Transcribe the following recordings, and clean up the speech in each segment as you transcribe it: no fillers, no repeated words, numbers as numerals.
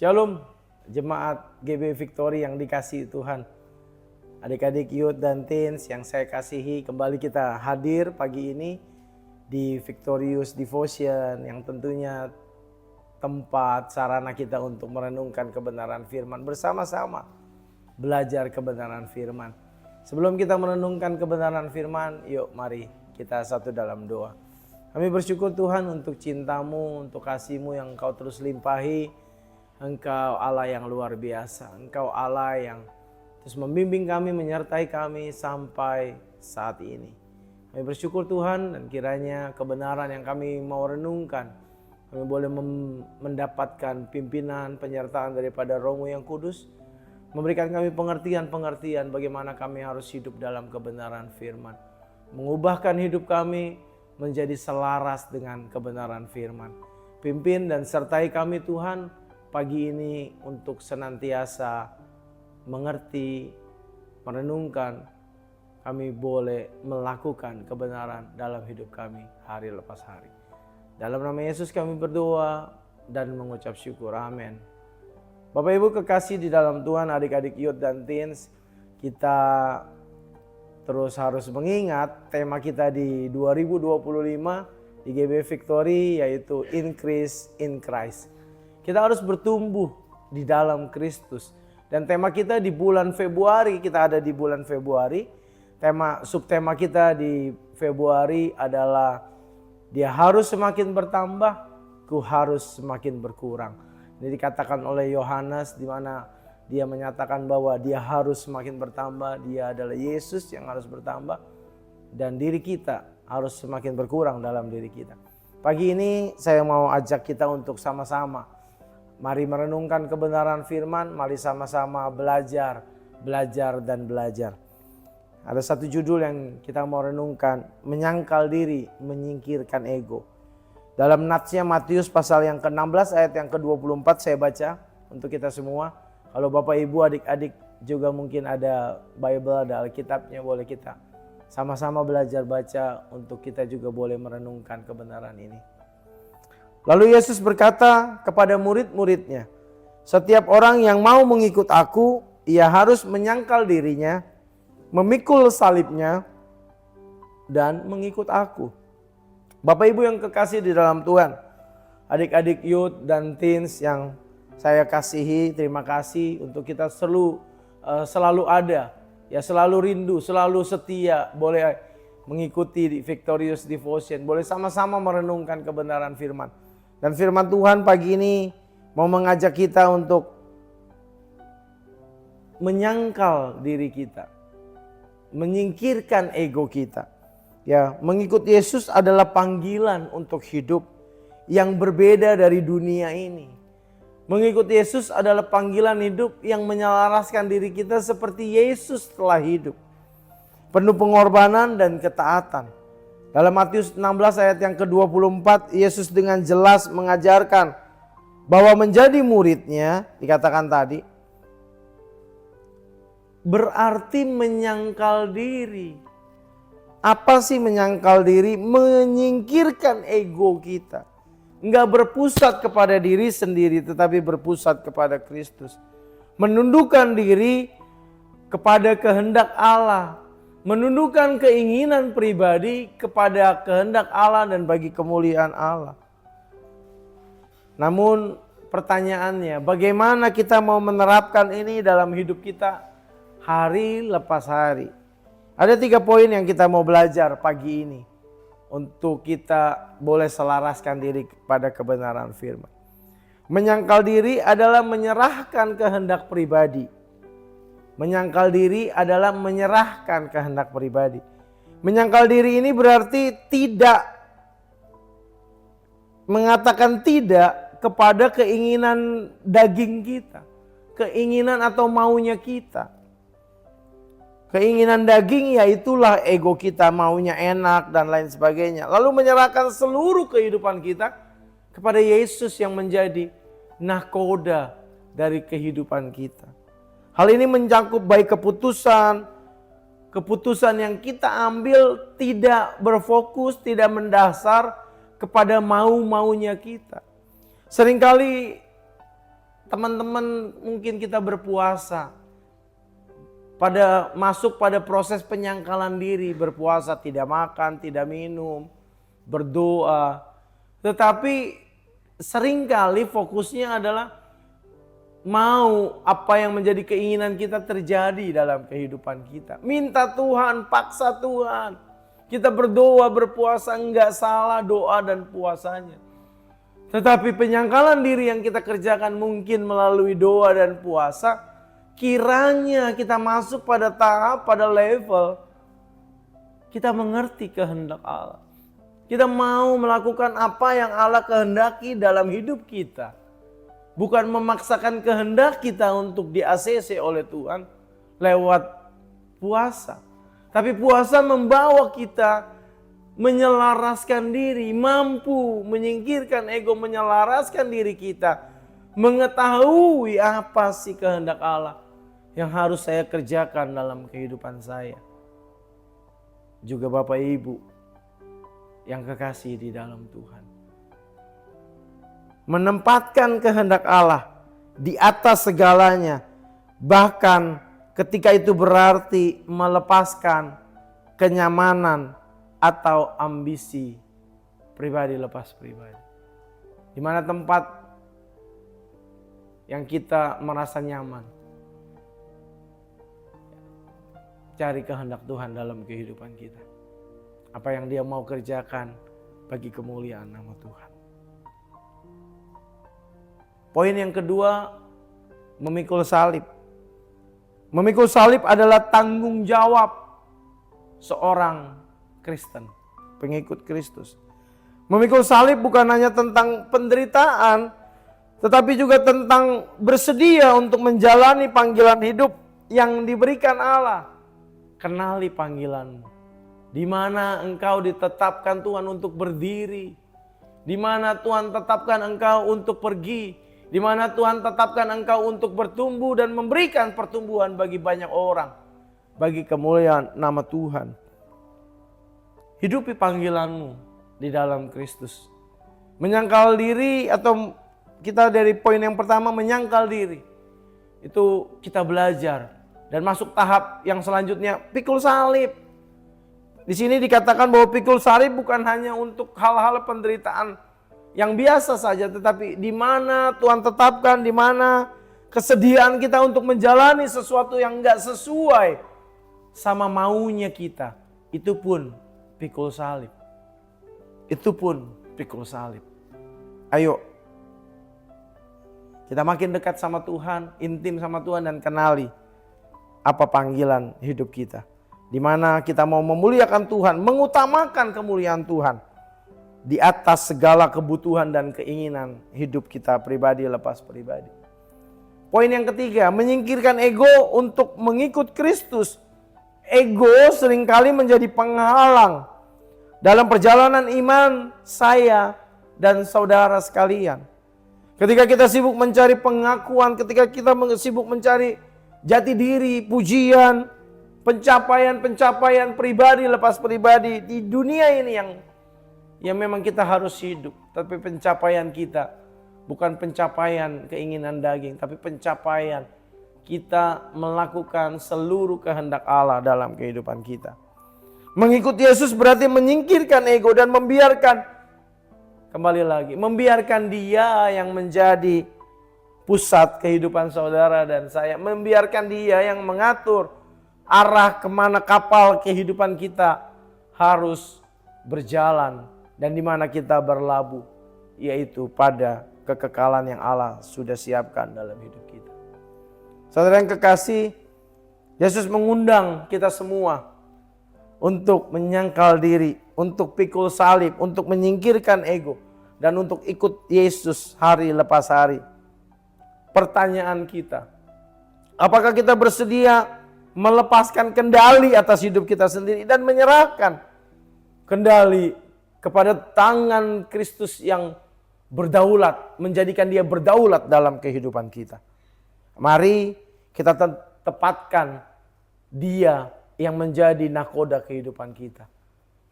Shalom, jemaat GB Victory yang dikasihi Tuhan. Adik-adik youth dan teens yang saya kasihi, kembali kita hadir pagi ini di Victorious Devotion yang tentunya tempat sarana kita untuk merenungkan kebenaran firman bersama-sama, belajar kebenaran firman. Sebelum kita merenungkan kebenaran firman, yuk mari kita satu dalam doa. Kami bersyukur Tuhan untuk cinta-Mu, untuk kasih-Mu yang Engkau terus limpahi. Engkau Allah yang luar biasa. Engkau Allah yang terus membimbing kami, menyertai kami sampai saat ini. Kami bersyukur Tuhan, dan kiranya kebenaran yang kami mau renungkan, kami boleh mendapatkan pimpinan, penyertaan daripada Roh-Mu yang kudus. Memberikan kami pengertian-pengertian bagaimana kami harus hidup dalam kebenaran firman. Mengubahkan hidup kami menjadi selaras dengan kebenaran firman. Pimpin dan sertai kami Tuhan pagi ini untuk senantiasa mengerti, merenungkan, kami boleh melakukan kebenaran dalam hidup kami hari lepas hari. Dalam nama Yesus kami berdoa dan mengucap syukur. Amin. Bapak Ibu kekasih di dalam Tuhan, adik-adik youth dan teens, kita terus harus mengingat tema kita di 2025 di GB Victory, yaitu Increase in Christ. Kita harus bertumbuh di dalam Kristus. Dan tema kita di bulan Februari, kita ada di bulan Februari. Subtema kita di Februari adalah dia harus semakin bertambah, ku harus semakin berkurang. Ini dikatakan oleh Yohanes, di mana dia menyatakan bahwa dia harus semakin bertambah, dia adalah Yesus yang harus bertambah. Dan diri kita harus semakin berkurang dalam diri kita. Pagi ini saya mau ajak kita untuk sama-sama mari merenungkan kebenaran firman, mari sama-sama belajar dan belajar. Ada satu judul yang kita mau renungkan, menyangkal diri, menyingkirkan ego. Dalam natsnya Matius pasal yang ke-16 ayat yang ke-24 saya baca untuk kita semua. Kalau Bapak Ibu adik-adik juga mungkin ada Bible, ada Alkitabnya, boleh kita sama-sama belajar baca untuk kita juga boleh merenungkan kebenaran ini. Lalu Yesus berkata kepada murid-muridnya, setiap orang yang mau mengikut aku, ia harus menyangkal dirinya, memikul salibnya, dan mengikut aku. Bapak Ibu yang kekasih di dalam Tuhan, adik-adik youth dan teens yang saya kasihi, terima kasih untuk kita selalu ada, ya selalu rindu, selalu setia, boleh mengikuti di Victorious Devotion, boleh sama-sama merenungkan kebenaran firman. Dan firman Tuhan pagi ini mau mengajak kita untuk menyangkal diri kita, menyingkirkan ego kita. Ya, mengikut Yesus adalah panggilan untuk hidup yang berbeda dari dunia ini. Mengikut Yesus adalah panggilan hidup yang menyelaraskan diri kita seperti Yesus telah hidup. Penuh pengorbanan dan ketaatan. Dalam Matius 16 ayat yang ke-24, Yesus dengan jelas mengajarkan bahwa menjadi muridnya, dikatakan tadi, berarti menyangkal diri. Apa sih menyangkal diri? Menyingkirkan ego kita. Enggak berpusat kepada diri sendiri, tetapi berpusat kepada Kristus. Menundukkan diri kepada kehendak Allah. Menundukkan keinginan pribadi kepada kehendak Allah dan bagi kemuliaan Allah. Namun pertanyaannya, bagaimana kita mau menerapkan ini dalam hidup kita hari lepas hari? Ada 3 poin yang kita mau belajar pagi ini untuk kita boleh selaraskan diri kepada kebenaran firman. Menyangkal diri adalah menyerahkan kehendak pribadi. Menyangkal diri adalah menyerahkan kehendak pribadi. Menyangkal diri ini berarti tidak mengatakan tidak kepada keinginan daging kita. Keinginan atau maunya kita. Keinginan daging yaitulah ego kita, maunya enak dan lain sebagainya. Lalu menyerahkan seluruh kehidupan kita kepada Yesus yang menjadi nahkoda dari kehidupan kita. Hal ini mencakup baik keputusan yang kita ambil tidak berfokus, tidak mendasar kepada mau-maunya kita. Seringkali teman-teman mungkin kita berpuasa, masuk pada proses penyangkalan diri, berpuasa, tidak makan, tidak minum, berdoa. Tetapi seringkali fokusnya adalah mau apa yang menjadi keinginan kita terjadi dalam kehidupan kita. Minta Tuhan, paksa Tuhan. Kita berdoa, berpuasa, enggak salah doa dan puasanya. Tetapi penyangkalan diri yang kita kerjakan mungkin melalui doa dan puasa, kiranya kita masuk pada tahap, pada level, kita mengerti kehendak Allah. Kita mau melakukan apa yang Allah kehendaki dalam hidup kita. Bukan memaksakan kehendak kita untuk di-ACC oleh Tuhan lewat puasa. Tapi puasa membawa kita menyelaraskan diri, mampu menyingkirkan ego, menyelaraskan diri kita. Mengetahui apa sih kehendak Allah yang harus saya kerjakan dalam kehidupan saya. Juga Bapak Ibu yang kekasih di dalam Tuhan. Menempatkan kehendak Allah di atas segalanya. Bahkan ketika itu berarti melepaskan kenyamanan atau ambisi pribadi lepas pribadi. Di mana tempat yang kita merasa nyaman. Cari kehendak Tuhan dalam kehidupan kita. Apa yang Dia mau kerjakan bagi kemuliaan nama Tuhan. Poin yang kedua, memikul salib. Memikul salib adalah tanggung jawab seorang Kristen, pengikut Kristus. Memikul salib bukan hanya tentang penderitaan, tetapi juga tentang bersedia untuk menjalani panggilan hidup yang diberikan Allah. Kenali panggilanmu. Di mana engkau ditetapkan Tuhan untuk berdiri. Di mana Tuhan tetapkan engkau untuk pergi. Di mana Tuhan tetapkan engkau untuk bertumbuh dan memberikan pertumbuhan bagi banyak orang. Bagi kemuliaan nama Tuhan. Hidupi panggilanmu di dalam Kristus. Menyangkal diri atau kita dari poin yang pertama menyangkal diri. Itu kita belajar. Dan masuk tahap yang selanjutnya pikul salib. Di sini dikatakan bahwa pikul salib bukan hanya untuk hal-hal penderitaan yang biasa saja, tetapi di mana Tuhan tetapkan, di mana kesediaan kita untuk menjalani sesuatu yang enggak sesuai sama maunya kita, itu pun pikul salib. Itu pun pikul salib. Ayo, kita makin dekat sama Tuhan, intim sama Tuhan dan kenali apa panggilan hidup kita. Di mana kita mau memuliakan Tuhan, mengutamakan kemuliaan Tuhan di atas segala kebutuhan dan keinginan hidup kita pribadi lepas pribadi. Poin yang ketiga, menyingkirkan ego untuk mengikut Kristus. Ego seringkali menjadi penghalang dalam perjalanan iman saya dan saudara sekalian. Ketika kita sibuk mencari pengakuan, ketika kita sibuk mencari jati diri, pujian, pencapaian pribadi lepas pribadi di dunia ini yang memang kita harus hidup. Tapi pencapaian kita bukan pencapaian keinginan daging, tapi pencapaian kita melakukan seluruh kehendak Allah dalam kehidupan kita. Mengikuti Yesus berarti menyingkirkan ego dan membiarkan, kembali lagi, membiarkan Dia yang menjadi pusat kehidupan saudara dan saya. Membiarkan Dia yang mengatur arah kemana kapal kehidupan kita harus berjalan. Dan di mana kita berlabuh, yaitu pada kekekalan yang Allah sudah siapkan dalam hidup kita. Saudara yang kekasih, Yesus mengundang kita semua untuk menyangkal diri, untuk pikul salib, untuk menyingkirkan ego, dan untuk ikut Yesus hari lepas hari. Pertanyaan kita, apakah kita bersedia melepaskan kendali atas hidup kita sendiri dan menyerahkan kendali kepada tangan Kristus yang berdaulat, menjadikan Dia berdaulat dalam kehidupan kita. Mari kita tepatkan Dia yang menjadi nakoda kehidupan kita.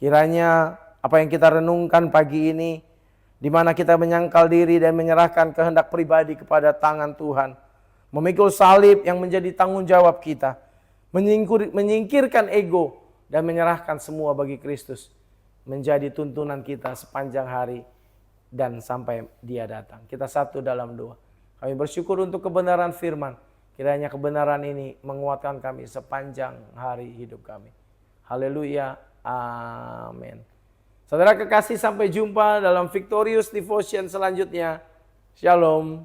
Kiranya apa yang kita renungkan pagi ini di mana kita menyangkal diri dan menyerahkan kehendak pribadi kepada tangan Tuhan. Memikul salib yang menjadi tanggung jawab kita. Menyingkirkan ego dan menyerahkan semua bagi Kristus. Menjadi tuntunan kita sepanjang hari dan sampai Dia datang. Kita satu dalam doa. Kami bersyukur untuk kebenaran firman. Kiranya kebenaran ini menguatkan kami sepanjang hari hidup kami. Haleluya. Amin. Saudara kekasih, sampai jumpa dalam Victorious Devotion selanjutnya. Shalom.